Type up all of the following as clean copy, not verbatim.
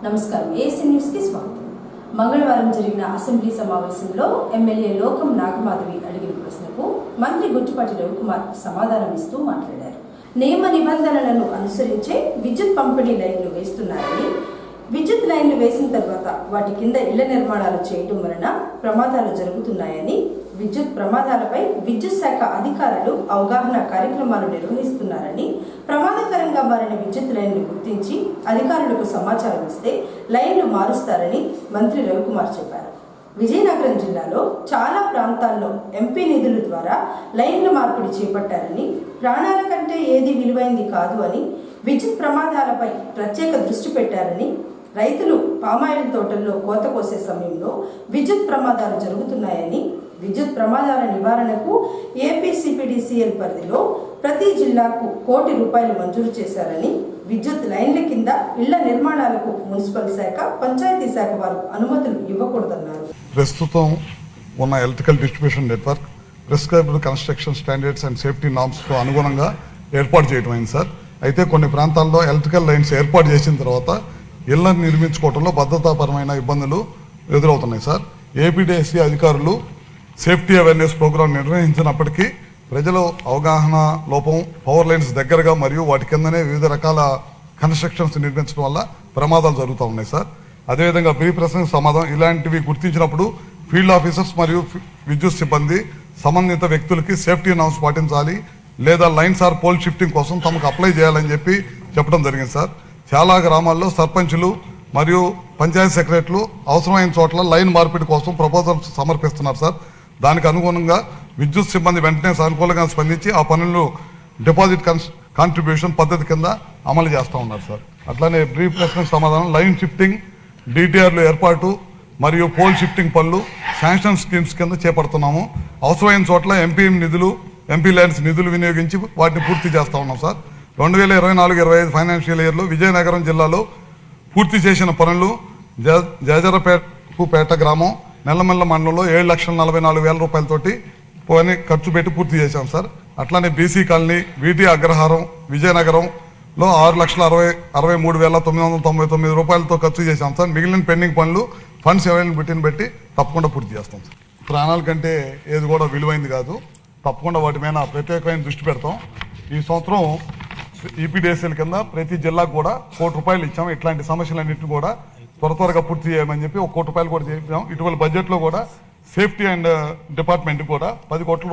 నమస్కారం. ASN news కి స్వాగతం. మంగళవారం జరిగిన అసెంబ్లీ సమావేశంలో ఎమ్మెల్యే లోకం నాగమాధవి అడిగిన ప్రశ్నకు మంత్రి గుట్టిపాటి రవికుమార్ సమాధానం ఇస్తూ మాట్లాడారు. నియమ నిబంధనలను అనుసరించే విద్యుత్ పంపిణీ లైన్లు వేస్తున్నారని, విద్యుత్ లైన్లు వేసిన తర్వాత వాటి కింద ఇళ్ల నిర్మాణాలు చేయడం వలన ప్రమాదాలు జరుగుతున్నాయని, విద్యుత్ ప్రమాదాలపై విద్యుత్ శాఖ అధికారులు అవగాహన కార్యక్రమాలు నిర్వహిస్తున్నారని, ప్రమాదకరంగా మారిన విద్యుత్ లైన్లు గుర్తించి అధికారులకు సమాచారం ఇస్తే లైన్లు మారుస్తారని మంత్రి రవికుమార్ చెప్పారు. విజయనగరం జిల్లాలో చాలా ప్రాంతాల్లో ఎంపీ నిధుల ద్వారా లైన్ల మార్పిడి చేపట్టారని, ప్రాణాల కంటే ఏది విలువైంది కాదు అని, విద్యుత్ ప్రమాదాలపై ప్రత్యేక దృష్టి పెట్టారని, రైతులు పామాయిల్ తోటల్లో కోత కోసే సమయంలో విద్యుత్ ప్రమాదాలు జరుగుతున్నాయని, విద్యుత్ ప్రమాదాల నివారణకు ఏపీసీపీడీసీఎల్ పరిధిలో ప్రతి జిల్లాకు ₹1 కోటి మంజూరు చేశారని, విద్యుత్ లైన్ల కింద ఇళ్ల నిర్మాణాలకు మున్సిపల్ శాఖ, పంచాయతీ శాఖ వారు అనుమతులు ఇవ్వకూడదన్నారు. ప్రస్తుతం ఉన్న electrical distribution network prescribed construction standards and safety నార్మ్స్కు అనుగుణంగా ఏర్పాటు చేయడం అయింది సార్. అయితే కొన్ని ప్రాంతాల్లో ఎలక్ట్రికల్ లైన్స్ ఏర్పాటు చేసిన తర్వాత ఇళ్లను నిర్మించుకోవడంలో భద్రతాపరమైన ఇబ్బందులు ఎదురవుతున్నాయి సార్. ఏపీడీసీ అధికారులు సేఫ్టీ అవేర్నెస్ ప్రోగ్రాం నిర్వహించినప్పటికీ ప్రజలు అవగాహన లోపం, పవర్ లైన్స్ దగ్గరగా మరియు వాటి కిందనే వివిధ రకాల కన్స్ట్రక్షన్స్ నిర్మించడం వల్ల ప్రమాదాలు జరుగుతూ ఉన్నాయి సార్. అదేవిధంగా ప్రీ ప్రశ్నకు సమాధానం ఇలాంటివి గుర్తించినప్పుడు ఫీల్డ్ ఆఫీసర్స్ మరియు విద్యుత్ సిబ్బంది సంబంధిత వ్యక్తులకి సేఫ్టీ నామ్స్ పాటించాలి, లేదా లైన్స్ ఆర్ పోల్ షిఫ్టింగ్ కోసం తమకు అప్లై చేయాలని చెప్పడం జరిగింది సార్. చాలా గ్రామాల్లో సర్పంచులు మరియు పంచాయతీ సెక్రటరీలు అవసరమైన చోట్ల లైన్ మార్పిడి కోసం ప్రపోజల్స్ సమర్పిస్తున్నారు సార్. దానికి అనుగుణంగా విద్యుత్ సిబ్బంది వెంటనే సానుకూలంగా స్పందించి ఆ పనులను డిపాజిట్ కాంట్రిబ్యూషన్ పద్ధతి కింద అమలు చేస్తూ ఉన్నారు సార్. అట్లానే బ్రీఫ్ ప్రశ్నకు సమాధానం లైన్ షిఫ్టింగ్, డిటిఆర్లు ఏర్పాటు మరియు పోల్ షిఫ్టింగ్ పనులు శాంక్షన్ స్కీమ్స్ కింద చేపడుతున్నాము. అవసరమైన చోట్ల ఎంపీ ల్యాండ్స్ నిధులు వినియోగించి వాటిని పూర్తి చేస్తూ ఉన్నాం సార్. 2024-25 ఫైనాన్షియల్ ఇయర్లో విజయనగరం జిల్లాలో పూర్తి చేసిన పనులు జాజరపేట గ్రామం, నెల్లమెల్ల మండలంలో ₹7,44,000 పని ఖర్చు పెట్టి పూర్తి చేశాం సార్. అట్లానే బీసీ కాలనీ, వీటి అగ్రహారం, విజయనగరంలో ₹6,63,999 ఖర్చు చేశాం సార్. మిగిలిన పెండింగ్ పనులు ఫండ్స్ అవైలబిలిటీని బట్టి తప్పకుండా పూర్తి చేస్తాం సార్. ప్రాణాల కంటే ఏది కూడా విలువైంది కాదు, తప్పకుండా వాటి మీద ప్రత్యేకమైన దృష్టి పెడతాం. ఈ సంవత్సరం ఈపీడీఎస్ఎల్ కింద ప్రతి జిల్లాకు కూడా ₹1 కోటి ఇచ్చాం. ఇట్లాంటి సమస్యలన్నింటినీ కూడా త్వరగా పూర్తి చేయమని చెప్పి ₹1 కోటి కూడా చేయించాం. ఇటీవల బడ్జెట్లో కూడా సేఫ్టీ అండ్ డిపార్ట్మెంట్ కూడా ₹10 కోట్ల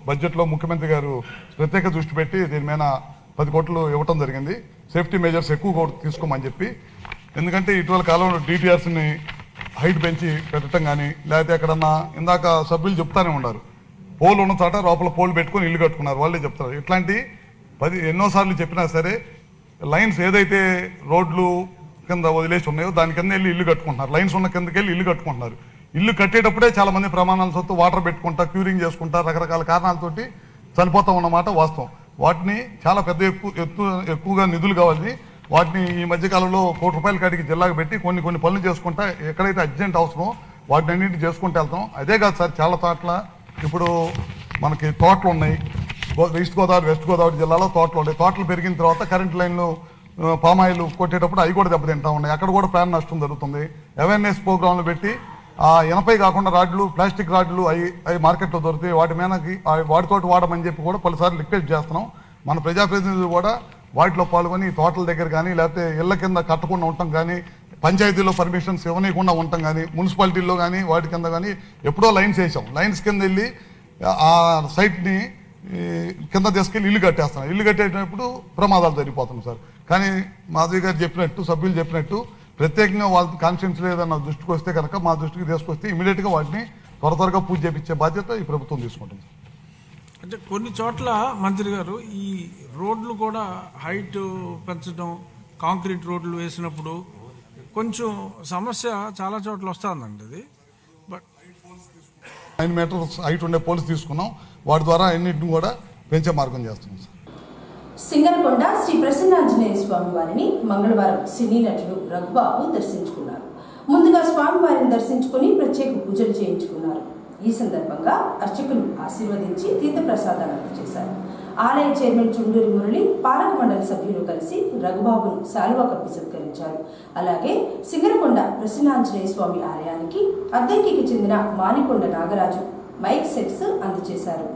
బడ్జెట్లో ముఖ్యమంత్రి గారు ప్రత్యేక దృష్టి పెట్టి దీని మీద ₹10 కోట్లు ఇవ్వటం జరిగింది. సేఫ్టీ మెజర్స్ ఎక్కువ కూడా తీసుకోమని చెప్పి, ఎందుకంటే ఇటీవల కాలంలో డిటిఆర్స్ని హైట్ పెంచి పెట్టడం కానీ, లేకపోతే ఎక్కడన్నా ఇందాక సభ్యులు చెప్తానే ఉన్నారు, పోల్ ఉన్న చోట లోపల పోల్ పెట్టుకొని ఇల్లు కట్టుకున్నారు, వాళ్ళే చెప్తారు. ఇట్లాంటి ఎన్నోసార్లు చెప్పినా సరే లైన్స్ ఏదైతే రోడ్లు కింద వదిలేసి ఉన్నాయో దాని కింద వెళ్ళి ఇల్లు కట్టుకుంటున్నారు, లైన్స్ ఉన్న కిందకి వెళ్ళి ఇల్లు కట్టుకుంటున్నారు. ఇల్లు కట్టేటప్పుడే చాలా మంది ప్రమాణాల సొత్తు వాటర్ పెట్టుకుంటా, క్యూరింగ్ చేసుకుంటా, రకరకాల కారణాలతోటి చనిపోతాం అన్నమాట వాస్తవం. వాటిని చాలా ఎక్కువగా నిధులు కావాలి. వాటిని ఈ మధ్యకాలంలో ₹1 కోటి కాడికి జిల్లాకు పెట్టి కొన్ని పనులు చేసుకుంటా, ఎక్కడైతే అర్జెంట్ అవసరమో వాటిని అన్నింటి చేసుకుంటూ వెళ్తాం. అదే కాదు సార్, చాలా చోట్ల ఇప్పుడు మనకి తోటలు ఉన్నాయి. ఈస్ట్ గోదావరి, వెస్ట్ గోదావరి జిల్లాలో తోటలు ఉన్నాయి. తోటలు పెరిగిన తర్వాత కరెంట్ లైన్లు, పామాయిల్ కొట్టేటప్పుడు అవి కూడా దెబ్బతింటా ఉన్నాయి. అక్కడ కూడా ప్రాణ నష్టం జరుగుతుంది. అవేర్నెస్ ప్రోగ్రాంలు పెట్టి ఎనపై కాకుండా రాడ్లు, ప్లాస్టిక్ రాడ్లు అవి మార్కెట్లో దొరుకుతాయి, వాటి మీదకి వాటితోటి వాడమని చెప్పి కూడా పలుసార్లు రిక్వెస్ట్ చేస్తున్నాం. మన ప్రజాప్రతినిధులు కూడా వాటిలో పాల్గొని తోటల దగ్గర కానీ, లేకపోతే ఇళ్ల కింద కట్టకుండా ఉండటం కానీ, పంచాయతీలో పర్మిషన్స్ ఇవ్వనీయకుండా ఉండటం కానీ, మున్సిపాలిటీల్లో కానీ వాటి కింద కానీ ఎప్పుడో లైన్స్ వేసాం. లైన్స్ కింద వెళ్ళి ఆ సైట్ని కింద తీసుకెళ్ళి ఇల్లు కట్టేస్తున్నాం. ఇల్లు కట్టేటప్పుడు ప్రమాదాలు జరిగిపోతున్నాయి సార్. కానీ మాధవి గారు చెప్పినట్టు, సభ్యులు చెప్పినట్టు ప్రత్యేకంగా వాళ్ళ కాన్షియన్స్ లేదన్న దృష్టికి వస్తే కనుక మా దృష్టికి తీసుకొస్తే ఇమీడియట్గా వాటిని త్వరగా పూజ చేపించే బాధ్యత ఈ ప్రభుత్వం తీసుకుంటుంది. అంటే కొన్ని చోట్ల మంత్రి గారు ఈ రోడ్లు కూడా హైట్ పెంచడం, కాంక్రీట్ రోడ్లు వేసినప్పుడు కొంచెం సమస్య చాలా చోట్ల వస్తుందండి. అది 9 మీటర్స్ హైట్ ఉండే పోల్స్ తీసుకున్నాం. వాటి ద్వారా అన్నింటిని కూడా పెంచే మార్గం చేస్తున్నాం సార్. సింగరకొండ శ్రీ ప్రసన్నాంజనేయ స్వామి వారిని మంగళవారం సినీ నటుడు రఘుబాబు దర్శించుకున్నారు. ముందుగా స్వామివారిని దర్శించుకుని ప్రత్యేక పూజలు చేయించుకున్నారు. ఈ సందర్భంగా అర్చకులు ఆశీర్వదించి తీర్థప్రసాదాలు అందజేశారు. ఆలయ చైర్మన్ చుండూరి మురళి, పాలక మండలి సభ్యులు కలిసి రఘుబాబును శాలువా కప్పి సత్కరించారు. అలాగే సింగరకొండ ప్రసన్నాంజనేయ స్వామి ఆలయానికి అద్దెంకికి చెందిన మానికొండ నాగరాజు మైక్ సెట్స్ అందజేశారు.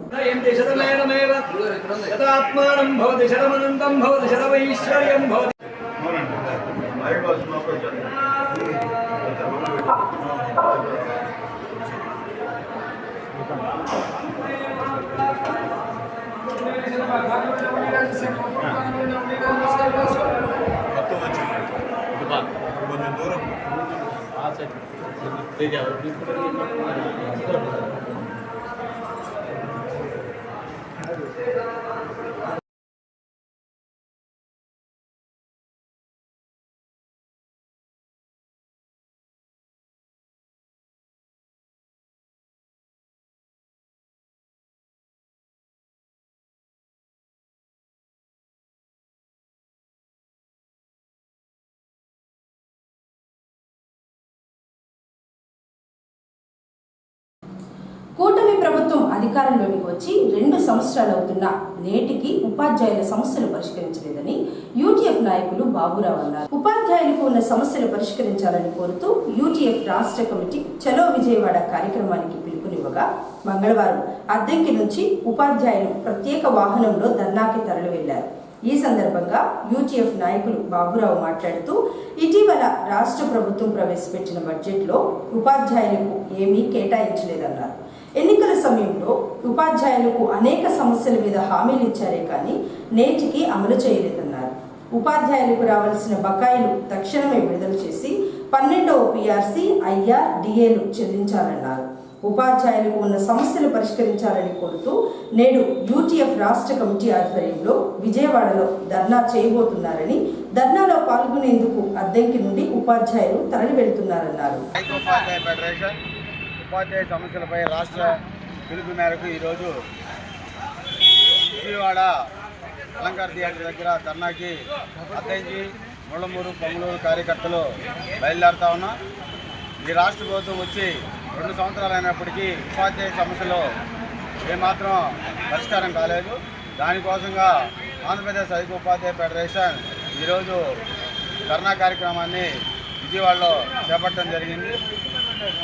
కొంచెం దూరం కూటమి ప్రభుత్వం అధికారంలోకి వచ్చి 2 సంవత్సరాలు అవుతున్నా నేటికి ఉపాధ్యాయుల సమస్యలు పరిష్కరించలేదని యూటీఎఫ్ నాయకులు బాబురావు అన్నారు. ఉపాధ్యాయులకు ఉన్న సమస్యలు పరిష్కరించాలని కోరుతూ యూటీఎఫ్ రాష్ట్ర కమిటీ చలో విజయవాడ కార్యక్రమానికి పిలుపునివ్వగా మంగళవారం అద్దెంకి నుంచి ఉపాధ్యాయులు ప్రత్యేక వాహనంలో ధర్నాకి తరలి వెళ్లారు. ఈ సందర్భంగా యూటీఎఫ్ నాయకులు బాబురావు మాట్లాడుతూ ఇటీవల రాష్ట్ర ప్రభుత్వం ప్రవేశపెట్టిన బడ్జెట్లో ఉపాధ్యాయులకు ఏమీ కేటాయించలేదన్నారు. ఎన్నికల సమయంలో ఉపాధ్యాయులకు అనేక సమస్యల మీద హామీలు ఇచ్చారే కానీ నేటికి అమలు చేయలేదన్నారు. ఉపాధ్యాయులకు రావాల్సిన బకాయిలు తక్షణమే విడుదల చేసి 12వ PRC, IR, DAలు చెల్లించాలన్నారు. ఉపాధ్యాయులకు ఉన్న సమస్యలు పరిష్కరించాలని కోరుతూ నేడు యూటీఎఫ్ రాష్ట్ర కమిటీ ఆధ్వర్యంలో విజయవాడలో ధర్నా చేయబోతున్నారని, ధర్నాలో పాల్గొనేందుకు అద్దెంకి నుండి ఉపాధ్యాయులు తరలి వెళ్తున్నారన్నారు. ఉపాధ్యాయ సమస్యలపై రాష్ట్ర పిలుపు మేరకు ఈరోజు విజయవాడ అలంకార థియేటర్ దగ్గర ధర్నాకి అద్దెంకి, ముళ్ళమూరు, పొంగలూరు కార్యకర్తలు బయలుదేరుతా ఉన్నాం. ఈ రాష్ట్ర ప్రభుత్వం వచ్చి 2 సంవత్సరాలు అయినప్పటికీ ఉపాధ్యాయ సమస్యలు ఏమాత్రం పరిష్కారం కాలేదు. దానికోసంగా ఆంధ్రప్రదేశ్ ఐక్యోపాధ్యాయ ఫెడరేషన్ ఈరోజు ధర్నా కార్యక్రమాన్ని విజయవాడలో చేపట్టడం జరిగింది.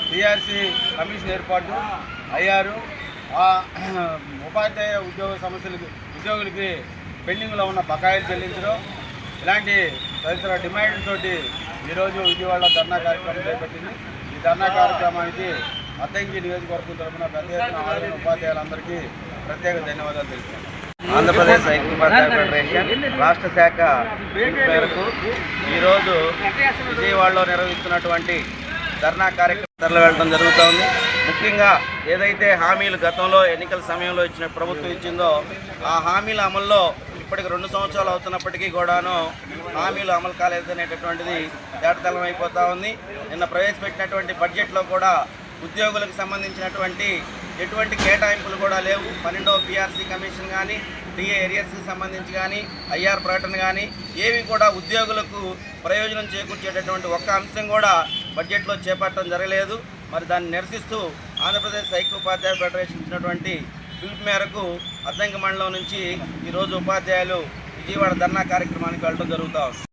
PRC కమిషన్ ఏర్పాటు, IR, ఉపాధ్యాయ ఉద్యోగులకి పెండింగ్లో ఉన్న బకాయిలు చెల్లించడం ఇలాంటి తదితర డిమాండ్లతోటి ఈరోజు విజయవాడలో ధర్నా కార్యక్రమం చేపట్టింది. ఈ ధర్నా కార్యక్రమానికి అద్దెంకి నియోజకవర్గం తరఫున పెద్ద ఎత్తున హాజరైన ఉపాధ్యాయులందరికీ ప్రత్యేక ధన్యవాదాలు తెలుపుతున్నాను. ఆంధ్రప్రదేశ్ ఐక్యోపాధ్యాయ ఫెడరేషన్ రాష్ట్ర శాఖ మేరకు ఈరోజు విజయవాడలో నిర్వహిస్తున్నటువంటి ధర్నా కార్యక్రమం వెళ్ళడం జరుగుతోంది. ముఖ్యంగా ఏదైతే హామీలు గతంలో ఎన్నికల సమయంలో ఇచ్చిన ప్రభుత్వం ఇచ్చిందో ఆ హామీల అమల్లో ఇప్పటికి 2 సంవత్సరాలు అవుతున్నప్పటికీ కూడాను హామీలు అమలు కాలేదనేటటువంటిది తేటతెల్లం అయిపోతూ ఉంది. నిన్న ప్రవేశపెట్టినటువంటి బడ్జెట్లో కూడా ఉద్యోగులకు సంబంధించినటువంటి ఎటువంటి కేటాయింపులు కూడా లేవు. 12వ PRC కమిషన్ కానీ, DA ఏరియర్స్కి సంబంధించి కానీ, IR ప్రకటన కానీ ఏవి కూడా ఉద్యోగులకు ప్రయోజనం చేకూర్చేటటువంటి ఒక్క అంశం కూడా బడ్జెట్లో చేపట్టడం జరగలేదు. మరి దాన్ని నిరసిస్తూ ఆంధ్రప్రదేశ్ ఐక్యోపాధ్యాయ ఫెడరేషన్ ఇచ్చినటువంటి పిలుపు మేరకు అద్దెంకి మండలం నుంచి ఈరోజు ఉపాధ్యాయులు విజయవాడ ధర్నా కార్యక్రమానికి వెళ్ళడం జరుగుతూ ఉంది.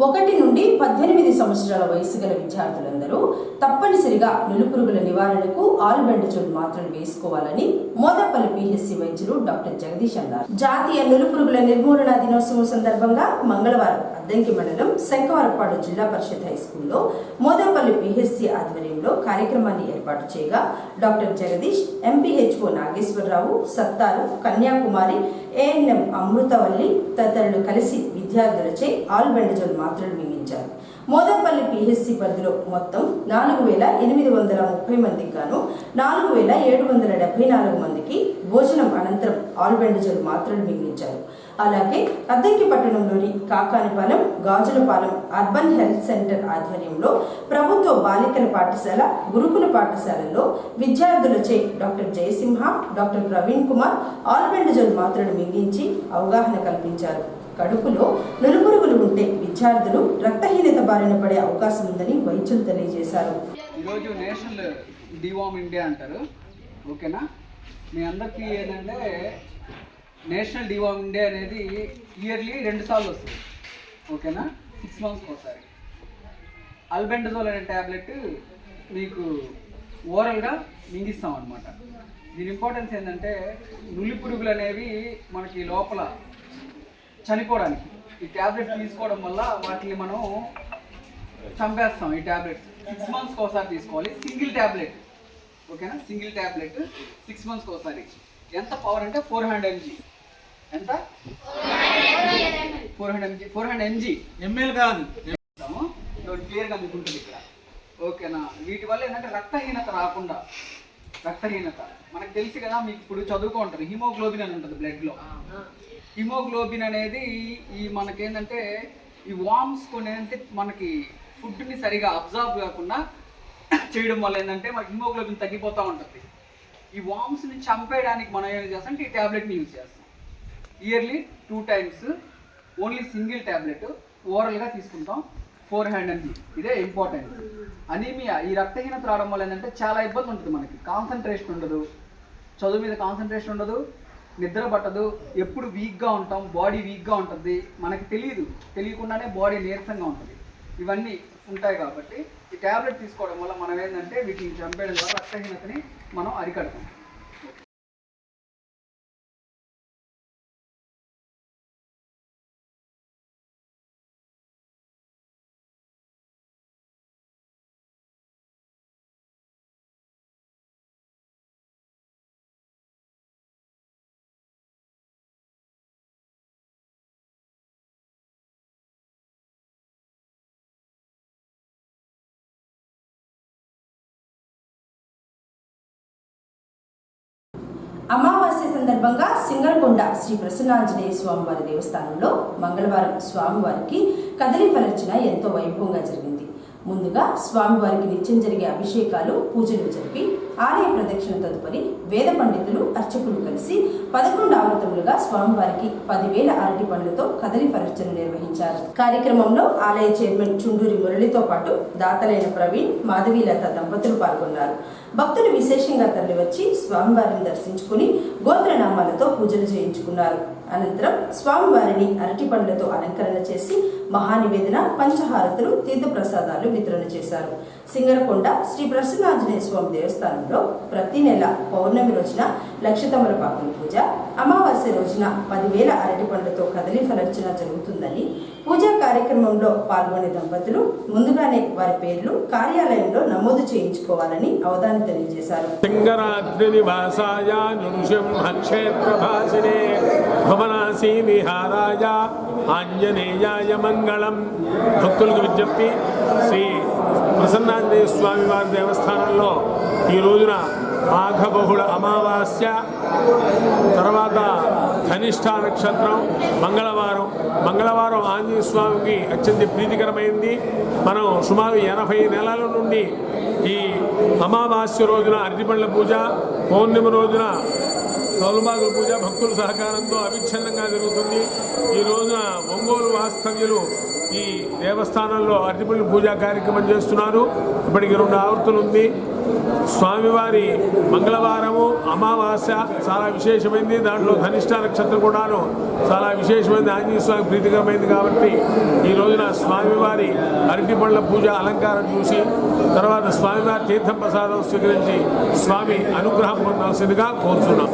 1 నుండి 18 సంవత్సరాల వయసు గల విద్యార్థులందరూ తప్పనిసరిగా నులిపురుగుల నివారణకు ఆల్బెండజోల్ మాత్రలు వేసుకోవాలని మోదపల్లి పిహెచ్సి వైద్యులు డాక్టర్ జగదీష్ అన్నారు. జాతీయ నులిపురుగుల నిర్మూలన దినోత్సవం సందర్భంగా మంగళవారం అద్దంకి మండలం శంకవరపాడు జిల్లా పరిషత్ హైస్కూల్లో మోదపల్లి పిహెచ్సి ఆధ్వర్యంలో కార్యక్రమాన్ని ఏర్పాటు చేయగా doctor Jagadish, MPHO Nageswararao, Sattaru, Kanyakumari, ANM Amruthavalli తదితరులు కలిసి విద్యార్థులచే ఆల్బెండజోల్ మాత్రలు మింగించారు. మోదపల్లి పిహెచ్సి పరిధిలో మొత్తం 4,830 మందికి గాను 4,774 మందికి భోజనం అనంతరం ఆల్బెండజోల్ మాత్రలు మింగించారు. అలాగే అద్దంకి పట్టణంలోని Kakanipalem, Gajulapalem urban health centre ఆధ్వర్యంలో ప్రభుత్వ బాలికల పాఠశాల, గురుకుల పాఠశాలల్లో విద్యార్థులచే doctor Jayasimha, doctor Praveen Kumar albendazole మాత్రలు మింగించి అవగాహన కల్పించారు. కడుపులో నులిపురుగులు ఉంటే విద్యార్థులు రక్తహీనత బారిన పడే అవకాశం ఉందని వైద్యులు తెలియజేశారు. ఈరోజు నేషనల్ డివామ్ ఇండియా అంటారు. ఓకేనా, మీ అందరికీ ఏంటంటే నేషనల్ డివామ్ ఇండియా అనేది ఇయర్లీ 2 సార్లు వస్తుంది. ఓకేనా, 6 మంత్స్కి ఒకసారి. ఆల్బెండజోల్ అనే ట్యాబ్లెట్ మీకు ఓరల్గా మింగిస్తాం అనమాట. దీని ఇంపార్టెన్స్ ఏంటంటే నులిపురుగులు అనేవి మనకి లోపల చనిపోవడానికి ఈ ట్యాబ్లెట్ తీసుకోవడం వల్ల వాటిని మనం చంపేస్తాం. ఈ ట్యాబ్లెట్స్ 6 మంత్స్కి ఒకసారి తీసుకోవాలి. Single tablet. ఓకేనా, సింగిల్ ట్యాబ్లెట్ 6 మంత్స్కి ఒకసారి. ఎంత పవర్ అంటే 400 mg. ఎంత? 400 mg. ఎంఎల్ కాదు, క్లియర్గా మీకు ఉంటుంది ఇక్కడ. ఓకేనా, వీటి వల్ల ఏంటంటే రక్తహీనత రాకుండా. రక్తహీనత మనకు తెలుసు కదా, మీకు ఇప్పుడు చదువుకుంటారు హిమోగ్లోబిన్ అని ఉంటుంది బ్లడ్లో. హిమోగ్లోబిన్ అనేది ఈ మనకేంటంటే ఈ వామ్స్ కొన్ని ఏంటంటే మనకి ఫుడ్ని సరిగా అబ్జర్వ్ కాకుండా చేయడం వల్ల ఏంటంటే మనకి హిమోగ్లోబిన్ తగ్గిపోతూ ఉంటుంది. ఈ వామ్స్ని చంపేయడానికి మనం ఏం చేస్తాం, ఈ ట్యాబ్లెట్ని యూజ్ చేస్తాం. Yearly 2 times only single tablet ఓరల్గా తీసుకుంటాం. 400 mg. ఇదే ఇంపార్టెంట్. అనీమియా, ఈ రక్తహీనత రావడం వల్ల ఏంటంటే చాలా ఇబ్బంది ఉంటుంది. మనకి కాన్సన్ట్రేషన్ ఉండదు, చదువు మీద కాన్సన్ట్రేషన్ ఉండదు, నిద్ర పట్టదు, ఎప్పుడు వీక్గా ఉంటాం, బాడీ వీక్గా ఉంటుంది. మనకి తెలియకుండానే బాడీ నీరసంగా ఉంటుంది. ఇవన్నీ ఉంటాయి కాబట్టి ఈ ట్యాబ్లెట్ తీసుకోవడం వల్ల మనం ఏంటంటే వీటిని చంపేయడం ద్వారా రక్తహీనతని మనం అరికడతాం. అమావాస్య సందర్భంగా సింగరకొండ శ్రీ ప్రసన్నాంజనేయ స్వామివారి దేవస్థానంలో మంగళవారం స్వామివారికి కదలి ఫలర్చన ఎంతో వైభవంగా జరిగింది. ముందుగా స్వామివారికి నిత్యం జరిగే అభిషేకాలు, పూజలు జరిపి ఆలయ ప్రదక్షిణ తదుపరి వేద పండితులు, అర్చకులు కలిసి 11 ఆవృతములుగా స్వామివారికి 10,000 అరటి పండ్లతో కదలి ఫలర్చన నిర్వహించారు. కార్యక్రమంలో ఆలయ చైర్మన్ చుండూరి మురళితో పాటు దాతలైన ప్రవీణ్, మాధవీలత దంపతులు పాల్గొన్నారు. భక్తులు విశేషంగా తరలివచ్చి స్వామివారిని దర్శించుకుని గోత్రనామాలతో పూజలు చేయించుకున్నారు. అనంతరం స్వామివారిని అరటి పండ్లతో అలంకరణ చేసి మహానివేదన, పంచహారతులు, తీర్థప్రసాదాలు వితరణ చేశారు. సింగరకొండ శ్రీ ప్రసన్నాంజనేయ స్వామి దేవస్థానంలో ప్రతి నెల పౌర్ణమి రోజున లక్షతమలపాకుల పూజ, అమావాస్య రోజున 10,000 అరటి పండ్లతో కదలి ఫలర్చన జరుగుతుందని, పూజా కార్యక్రమంలో పాల్గొనే దంపతులు ముందుగానే వారి పేర్లు కార్యాలయంలో నమోదు చేయించుకోవాలని అవధాని తెలియజేశారు. సింగరాద్రినివాసాయ నృసింహక్షేత్రభాసినే భవనాసీ విహారాయ ఆంజనేయాయ మంగళం. భక్తులకు విజ్ఞప్తి, శ్రీ ప్రసన్నాంజనేయ స్వామి వారి దేవస్థానంలో ఈ రోజున మాఘబహుళ అమావాస్య, తర్వాత ధనిష్ఠ నక్షత్రం, మంగళవారం ఆంజనేయ స్వామికి అత్యంత ప్రీతికరమైంది. మనం సుమారు 80 నెలల నుండి ఈ అమావాస్య రోజున అరటిపండ్ల పూజ, పౌర్ణమి రోజున తౌలబాగుల పూజ భక్తుల సహకారంతో అవిచ్ఛిన్నంగా జరుగుతుంది. ఈ రోజున ఒంగోలు వాస్తవ్యులు ఈ దేవస్థానంలో అరటిపండ్ల పూజా కార్యక్రమం చేస్తున్నారు. ఇప్పటికి 2 ఆవృత్తులు ఉంది. స్వామివారి మంగళవారము అమావాస్య చాలా విశేషమైంది. దాంట్లో ధనిష్ట నక్షత్రం కూడాను చాలా విశేషమైంది. ఆంజనేయ స్వామి ప్రీతికరమైంది కాబట్టి ఈ రోజున స్వామివారి అరటి పళ్ళ పూజ అలంకారం చూసి తర్వాత స్వామివారి తీర్థ ప్రసాదం స్వీకరించి స్వామి అనుగ్రహం పొందాల్సిందిగా కోరుతున్నాం.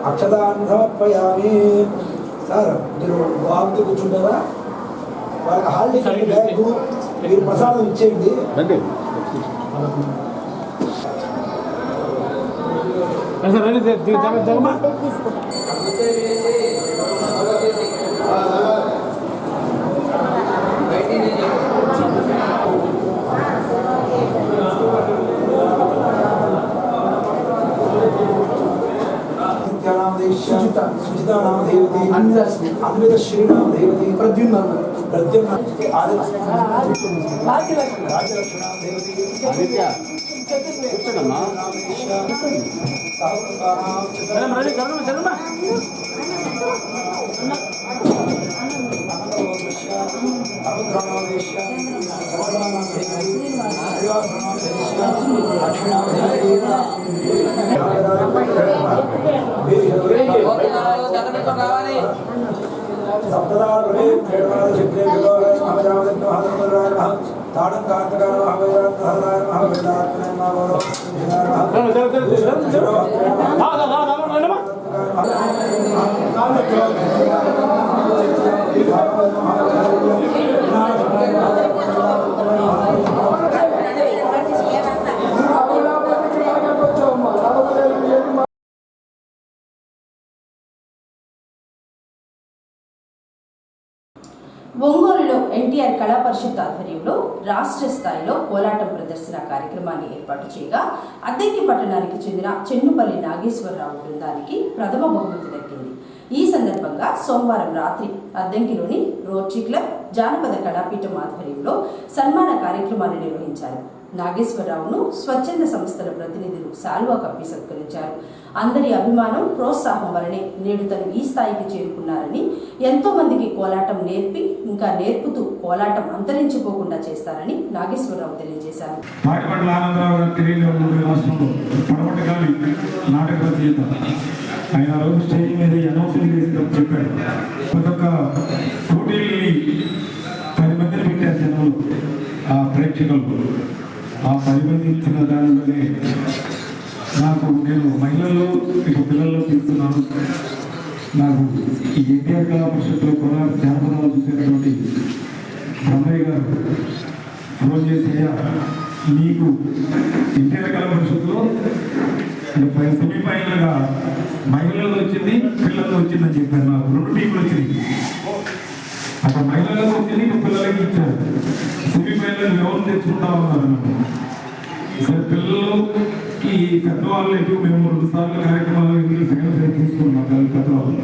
అక్షదాన్ని సమర్పయామి. సార్ మీరు బాబుతో కూర్చుంటారా? వాళ్ళకి హాలిడే బ్యాగు మీరు ప్రసాదం ఇచ్చేయండి. సుజితా నామ దేవతి, అన్విత శ్రీ నామ దేవతి, ప్రద్యుమ్న రాజలక్ష్మి నామ దేవతి, ఒంగోలులో ఎన్టీఆర్ కళా పరిషత్ ఆధ్వర్యంలో రాష్ట్ర స్థాయిలో కోలాటం ప్రదర్శన కార్యక్రమాన్ని ఏర్పాటు చేయగా అద్దెంకి పట్టణానికి చెందిన చెన్నుపల్లి నాగేశ్వరరావు బృందానికి ప్రథమ బహుమతి దక్కింది. ఈ సందర్భంగా సోమవారం రాత్రి అద్దెంకిలోని రోటరీ క్లబ్ జానపద కళాపీఠం ఆధ్వర్యంలో సన్మాన కార్యక్రమాన్ని నిర్వహించారు. నాగేశ్వరరావును స్వచ్ఛంద సంస్థల ప్రతినిధులు శాలువా కప్పి సత్కరించారు. అందరి అభిమానం ప్రోత్సాహం వలనే నేడు తను ఈ స్థాయికి చేరుకున్నారని, ఎంతో మందికి కోలాటం నేర్పి ఇంకా నేర్పుతూ కోలాటం అంతరించిపోకుండా చేస్తారని నాగేశ్వరరావు తెలియజేశారు. ఆయన రోజు స్టేజ్ మీద అనౌన్సింగ్ చేసినప్పుడు చెప్పాడు, ఒక్కొక్క పోటీల్ని 10 మందిని పెట్టారు జనాలు, ఆ ప్రేక్షకులు. ఆ 10 మంది ఇచ్చిన దానివల్లే నేను మహిళల్లో ఇక పిల్లల్లో తీస్తున్నాను. నాకు ఈ ఎన్టీఆర్ కళా పరిషత్తులో కోలాట జానపదాలు చూసేటటువంటి బ్రహ్మయ్య గారు ఫోన్ చేసి, నీకు ఎన్టీఆర్ కళా పరిషత్తులో సెమీఫైనల్గా మహిళల్లో వచ్చింది, పిల్లల్లో వచ్చిందని చెప్పారు. నాకు 2 టీములు వచ్చినాయి. అక్కడ మహిళలకు వచ్చింది, ఇంకా పిల్లలకి ఇచ్చారు. సెమీఫైనల్ ఎవరు తెచ్చుకుంటా ఉన్నారు. సరే, పిల్లలకి పెద్దవాళ్ళు ఎక్కువ మేము 2 సార్లు కార్యక్రమాలు సెకండ్ ప్రైజ్ తీసుకున్నాం. పెద్దవాళ్ళు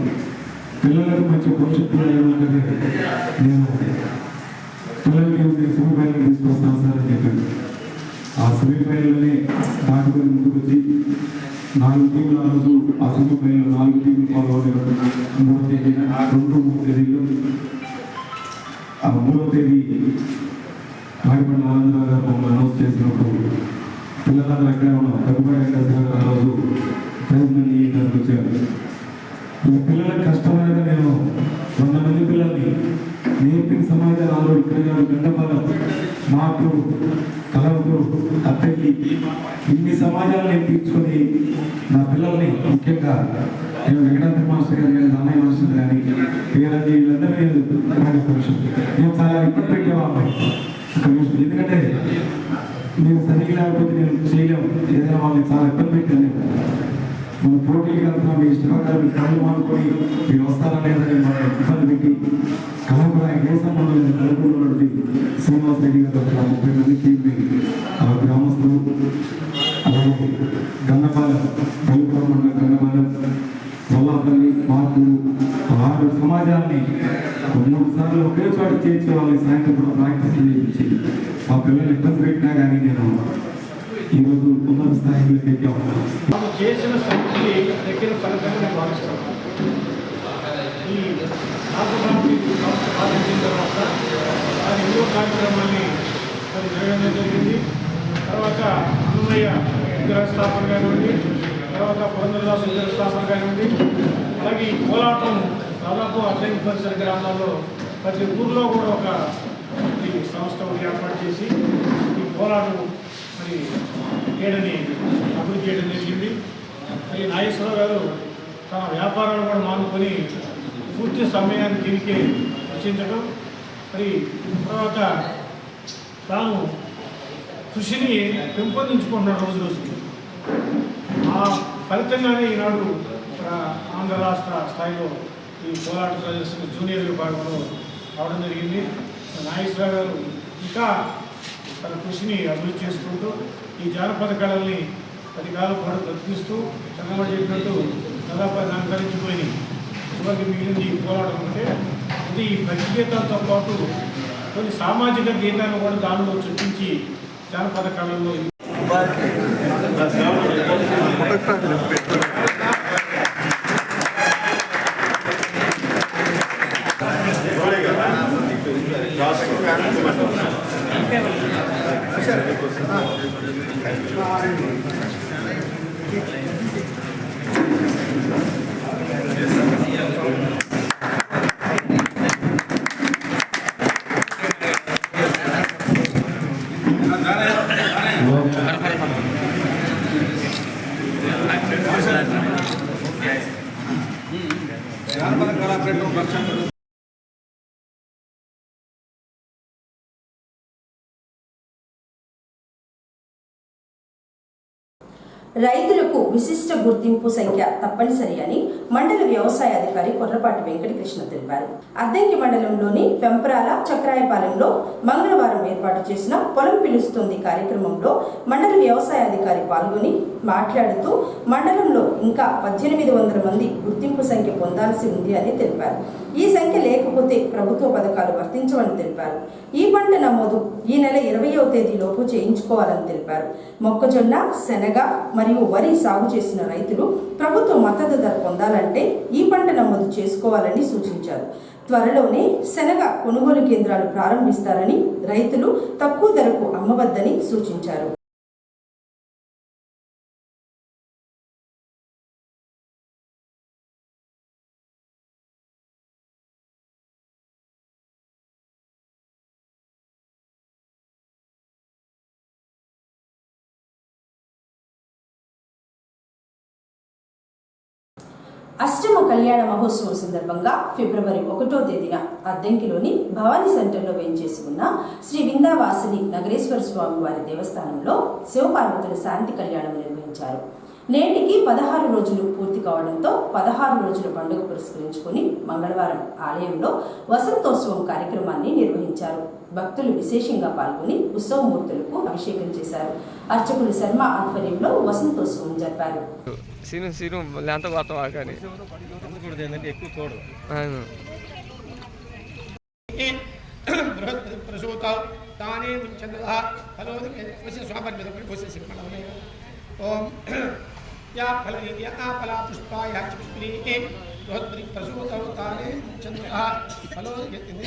పిల్లలకు మంచి భవిష్యత్తు ఏమంటే నేను పిల్లలకి సెమీఫైనల్ తీసుకొస్తాను సార్ అని చెప్పాను. ఆ సెమీఫైనల్ని దాటుకొని ముందుకు వచ్చి 4 టీములు ఆ రోజు ఆ సెమీఫైనల్ 4 టీములు పాల్గొనేవారు. 3వ తేదీన 2-3 తేదీలో ఆ 3వ తేదీ పాడిపల్లి ఆనందరావు గారు మమ్మల్ని అనౌన్స్ చేసినప్పుడు పిల్లలందరూ అక్కడే ఉన్నాం. దగ్గుబాటి వెంకటేశ్వర గారు ఆ రోజు ప్రైజ్ మనీ ఇవ్వడానికి వచ్చారు. ఈ పిల్లలకు కష్టమైన నేను 100 మంది పిల్లల్ని నేర్పిన సమాజాలు ఆలో ఇక్కడ గారు గంటపాలెం మాకు కలవకు అత్తకి ఇన్ని సమాజాలు నేను తీర్చుకొని నా పిల్లల్ని ముఖ్యంగా నేను వెంకటాద్రి మాస్టర్ గారు కానీ దానయ్య మాస్టర్ కానీ పేరాజీ వీళ్ళందరూ నేను చాలా ఇబ్బంది పెట్టేవాళ్ళని. ఎందుకంటే నేను సరిగ్గా లేకపోతే నేను చేయలేము. ఏదైనా వాళ్ళని చాలా ఇబ్బంది పెట్టాను. మన పోటీలు వెళ్తున్నా మీ ఇష్టప్రకారం మీరు కళ్ళు మానుకొని మీరు వస్తారా లేదని మన ఇబ్బంది పెట్టి కళాపురానికి ఏ సంబంధం లేదు. కళాపురంలో శ్రీనివాస్ రెడ్డి గారు 30 మందికి గ్రామస్తులు, అలాగే గన్నపాలెం పల్లిపురం మండలం గన్నపాలెం వల్లాపల్లి మార్పులు 6 సమాజాన్ని 3 సార్లు ఒకే చోట చేర్చే వాళ్ళని సాయంత్రం కూడా ప్రాక్టీస్ చేయించి మా పిల్లలు ఇబ్బంది పెట్టినా కానీ నేను ఈరోజు ఉన్నత స్థాయిలోకి ఎక్కాము. మనం చేసిన సంఖ్య దగ్గర ఫలితంగా నేను భావిస్తున్నాను. ఈ రాష్ట్ర సంస్థ సాధించిన తర్వాత అది ఎన్నో కార్యక్రమాన్ని అది జరగడం జరిగింది. తర్వాత అన్నమయ్య విగ్రహ స్థాపన కానివ్వండి, తర్వాత పురంధరదాసు విగ్రహ స్థాపన కానివ్వండి, అలాగే ఈ కోలాటం దాదాపు అడ్డంకి పరిసర గ్రామాల్లో ప్రతి ఊర్లో కూడా ఒక సంస్థ ఏర్పాటు చేసి ఈ కోలాటం మరి ఏడని అభివృద్ధి చేయడం జరిగింది. మరి నాగేశ్వరరావు గారు తన వ్యాపారాలు కూడా మానుకొని పూర్తి సమయాన్ని దీనికే రచించడం, మరి తర్వాత తాను కృషిని పెంపొందించుకుంటున్నాడు రోజు రోజుకి. ఆ ఫలితంగానే ఈనాడు ఆంధ్ర రాష్ట్ర స్థాయిలో ఈ పోరాట ప్రదర్శన జూనియర్ విభాగంలో రావడం జరిగింది. నాగేశ్వరరావు గారు ఇంకా తన కృషిని అభివృద్ధి చేసుకుంటూ ఈ జానపద కళల్ని 10 కాలం పాటు బ్రతికిస్తూ చంద్రబాబు చెప్పినట్టు దాదాపు అలంకరించిపోయి చివరికి మిగిలింది ఈ పోరాటం అంటే ఇది ఈ భక్తి గీతాలతో పాటు కొన్ని సామాజిక గీతాలను కూడా దానిలో చొప్పించి జానపద కళల్లో రైతులకు విశిష్ట గుర్తింపు సంఖ్య తప్పనిసరి అని మండల వ్యవసాయ అధికారి కొర్రపాటి వెంకటకృష్ణ తెలిపారు. అద్దంకి మండలంలోని పెంపరాల చక్రాయపాలెంలో మంగళవారం ఏర్పాటు చేసిన పొలం పిలుస్తుంది కార్యక్రమంలో మండల వ్యవసాయ అధికారి పాల్గొని మాట్లాడుతూ మండలంలో ఇంకా 1800 మంది గుర్తింపు సంఖ్య పొందాల్సి ఉంది అని తెలిపారు. ఈ సంఖ్య లేకపోతే ప్రభుత్వ పథకాలు వర్తించవని తెలిపారు. ఈ పంట నమోదు ఈ నెల 20వ తేదీలోపు చేయించుకోవాలని తెలిపారు. మొక్కజొన్న, శనగ మరియు వరి సాగు చేసిన రైతులు ప్రభుత్వ మద్దతు ధర పొందాలంటే ఈ పంట నమోదు చేసుకోవాలని సూచించారు. త్వరలోనే శనగ కొనుగోలు కేంద్రాలు ప్రారంభిస్తారని, రైతులు తక్కువ ధరకు అమ్మవద్దని సూచించారు. అష్టమ కళ్యాణ మహోత్సవం సందర్భంగా ఫిబ్రవరి 1వ తేదీన అద్దంకిలోని భవానీ సెంటర్లో వేంచేసి ఉన్న శ్రీ విందావాసిని నగరేశ్వర స్వామి వారి దేవస్థానంలో శివపార్వతుల శాంతి కళ్యాణం నిర్వహించారు. నేటికి 16 రోజులు పూర్తి కావడంతో 16 రోజుల పండుగ పురస్కరించుకుని మంగళవారం ఆలయంలో వసంతోత్సవం కార్యక్రమాన్ని నిర్వహించారు. భక్తులు విశేషంగా పాల్గొని ఉత్సవమూర్తులకు అభిషేకం చేశారు. అర్చకులు శర్మ ఆధ్వర్యంలో వసంతోత్సవం జరిపారు. या फलया फला पुष्पाय पुष्पे बृहद्रि प्रसूतौ ताने चन्द्रः फलो यतिने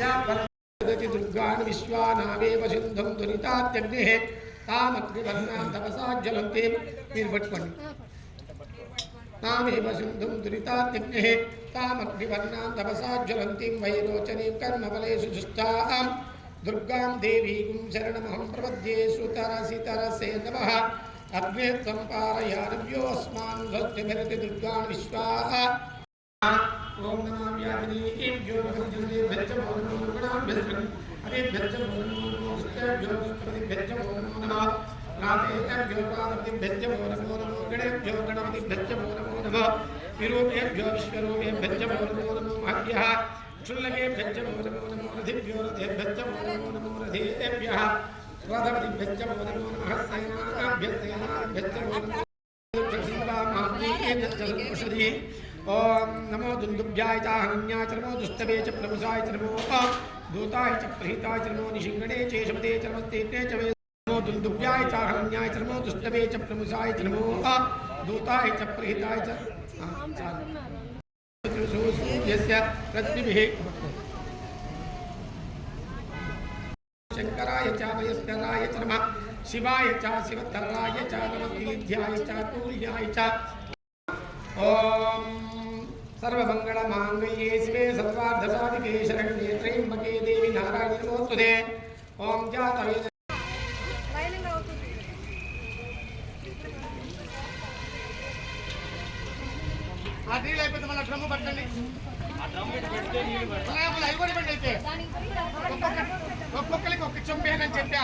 या फलदति दुर्गान् विश्वानावेव सिन्धुं दुरितात्यग्नेः तामग्निवर्णां तपसा ज्वलन्ति निर्भट्पणि नामेव सिन्धुं दुरितात्यग्नेः तामग्निवर्णां तपसा ज्वलन्तिं वैरोचनीं कर्मफलेषु जुष्टां दुर्गां देवीं शरणमहं प्रपद्ये सुतरसितरसे नमः अग्ने त्वं पारयानव्यो अस्मान् स्वस्तिभिरति दुर्गान् विश्वाः ओम नमः व्याधिनीं ज्योतिर्भ्यो नमः अनेभ्यो नमः रातेभ्यो रातेभ्यो नमो नमो गणेभ्यो गणपतिभ्यो नमो नमः विरूपेभ्यो विश्वरूपेभ्यो नमो नमो भाग्यः क्षुल्लके भ्यज्जो नमो नमो रथिभ्यो रथेभ्यो नमो नमो रथेभ्यः रथपतिभ्यो नमो नमः सेनाभ्यस्तेनाभ्यो नमो ओम नमो दुन्दुभ्याय च हन्याय च नमो दुष्टवे च प्रभुसाय च नमो दूताय च प्रहिताय च नमो निशिंगणे च शमते च नमस्ते च वे नमो दुन्दुभ्याय च हरण्याय च नमो दुष्टवे च प्रमुसाय च नमो दूताय च प्रहिताय च सूर्यस्य रश्मिभिः शंकराय च वयस्कराय च नमः शिवाय च शिवतराय च नमस्तीध्याय च तुल्याय च ओम सर्वमंगलमांगल्ये शिवे सर्वार्धसाधिके शरण्ये त्र्यंबके देवी नारायणी नमोस्तुते ओम जातवे ఆ నీళ్ళు అయిపోతే మళ్ళీ డ్రమ్ము పట్టండి ఒక్కొక్కరికి ఒక చెంపేనని చెప్పా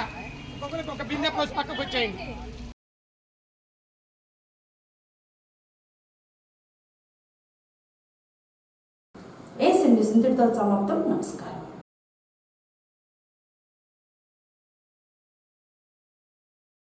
ఒక్కొక్కరికి ఒక బిందె పోసి పక్కకు వచ్చేయండి. ఏసీ న్యూస్ ఇంతటితో సమాప్తం. నమస్కారం.